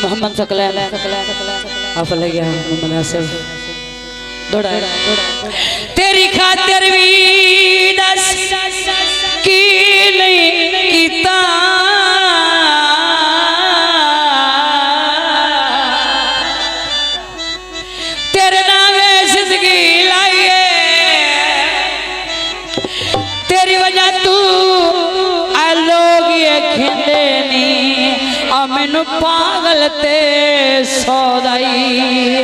मोहम्मद सकला आप ले गया मोहम्मद आसिफ दौड़ा तेरी खातिर भी दस की नहीं कीता तेरे नाम जिंदगी लाइए तेरी वजह तू आ लोग ये खेंदे नी आ मैनू पागल ते सौदाई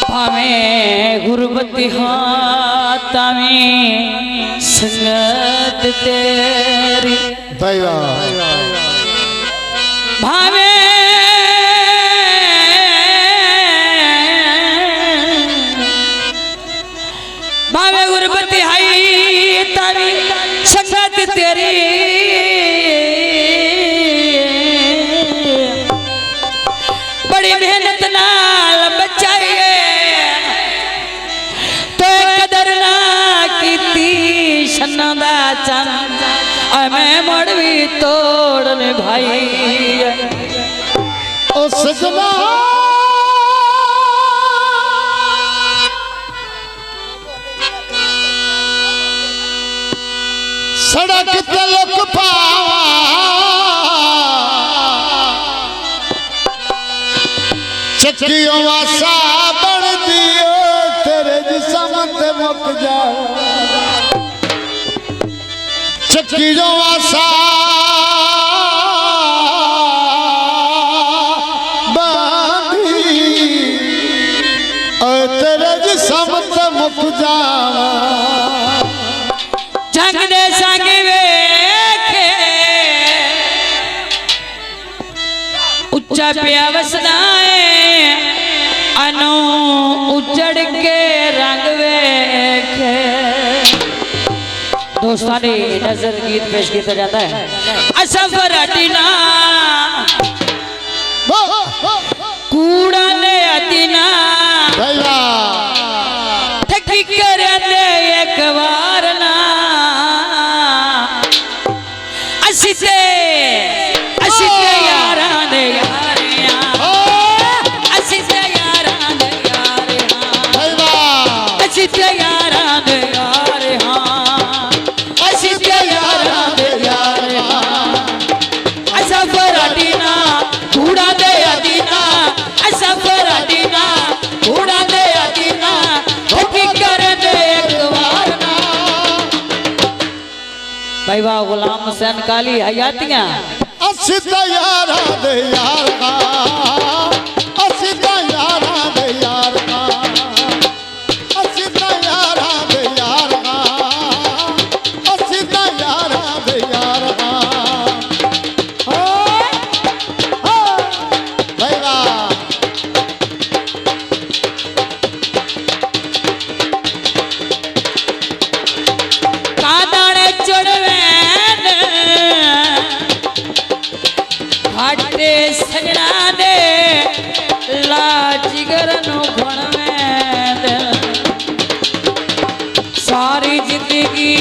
भावें गुरबती हाथ में संगत तेरी भावें भावें गुरबती हाई तारी संगत तेरी बड़ी मेहनत नाल बचाइए तो कदर ना कीती शन्ना दा चंद मैं मुड़ भी तोड़ने भाई ओ सजना सड़क तलक पावा चक्कियों वासा बन दियो तेरे जिस्म ते मुक जा चक्कियों वासा बांधी तेरे जिस्म ते मुक जा जंग दे संग वेखे उच्चा पिया वसदा अनु उजड़ के रंग वेखे दोस्तों ने नजर गीत पेश किया जाता है असफर अटीना कूड़ा ने अटीना ठगी कर एक बार ना असिते यारा दे यारिया असिते यारा दे यारिया असिते यारा दे यारिया असिते यारा दे यारिया असफर अटीना कूड़ा दे अटीना असफर अटीना कूड़ा दे अटीना ठगी कर एक बार ना भाई वाह गुलाम हुसैन काली हयातियां असिता यारा दे यार का असिता यारा दे यार का असिता यारा दे यार का असिता यारा दे यार का भाई वाह कादाड़े चढ़वे हाटे सजना दे लाजिगर नु भणवे सारी जिंदगी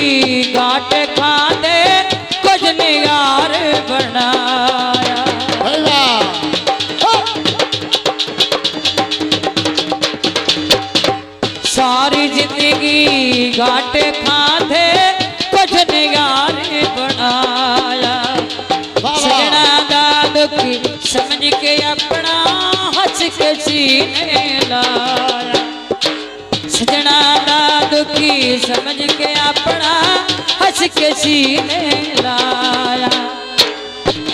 घाट खांदे कुछ निगार बनाया सारी जिंदगी घाट खांदे कुछ निगार बनाया सजना दा दुखी समझ के अपना हंस के सीने लाया सजना दा दुखी समझ के अपना हंस के सीने लाया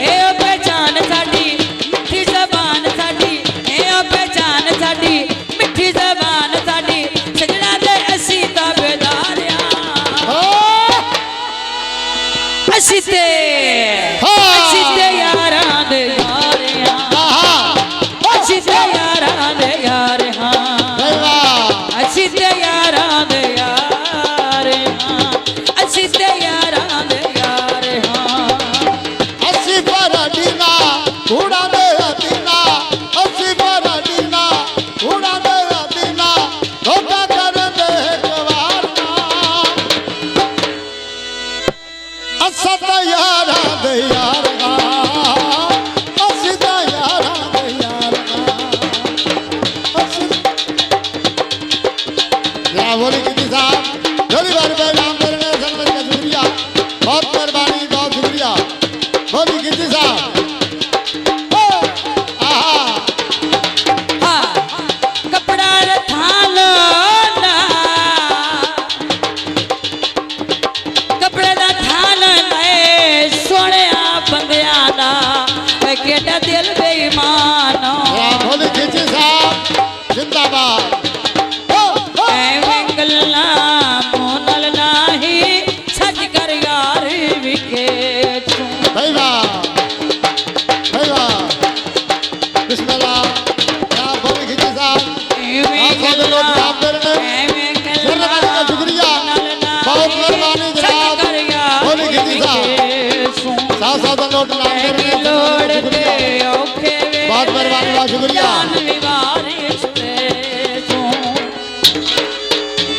ए ओ पहचान साडी मिठी जबान साडी ए ओ पहचान साडी मिठी जबान साडी सजना दे असी ताबेदारिया असीते यारा दे यारिया असीते यारा दे यार हाँ असीते यारा दे यार हाँ असीते यारा दे यार हाँ असी पर दीना उड़ा दे दीना असी पर दीना उड़ा दे दीना धोखा कर दे जवार असत यारा दे यार लोट नाम की लोड़ ते औखे वे बहुत मेहरबानी, बहुत शुक्रिया। जान भी